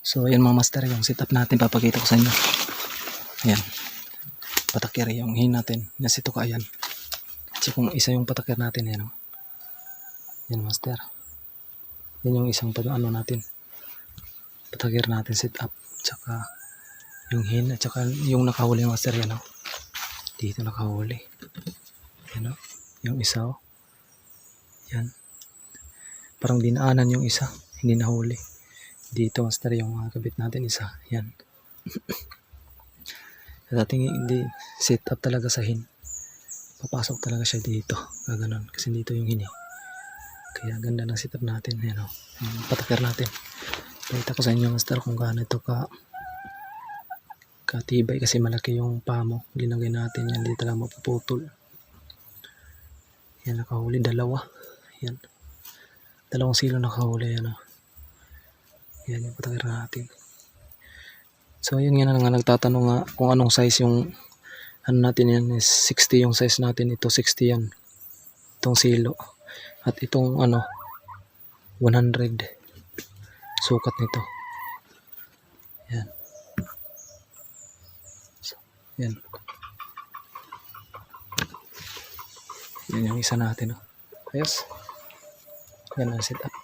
So ayan mga master, yung setup natin papakita ko sa inyo. Ayan, patakir yung hin natin, nasito ka ayan. So kung isa yung patakir natin, ayan o. Yan master, yan yung isang ano natin, patakir natin setup, tsaka yung hin, at saka yung nakahuli master, yan o. Dito nakahuli, yan o, yung isa o. Yan, parang dinaanan yung isa, hindi nahuli. Dito master yung kabit natin isa, yan. Sa ating hindi set up talaga sa hin, papasok talaga siya dito, gaganon, kasi dito yung hin eh. Kaya ganda ng setup natin, yan o, yung patakir natin. Pakita ko sa inyo master kung gaano ito katibay, kasi malaki yung pamo, ginagay natin yan, dito lang mapuputol. Yan, nakahuli dalawa, yan, 2 silo nakahuli, yan o. Yan yung patakir natin. So yun nga nga, nagtatanong nga kung anong size yung ano natin, yan is 60 yung size natin, ito 60 yan, itong silo, at itong ano 100 sukat nito. Yan, so, yan yung isa natin oh. Ayos, yan ang setup.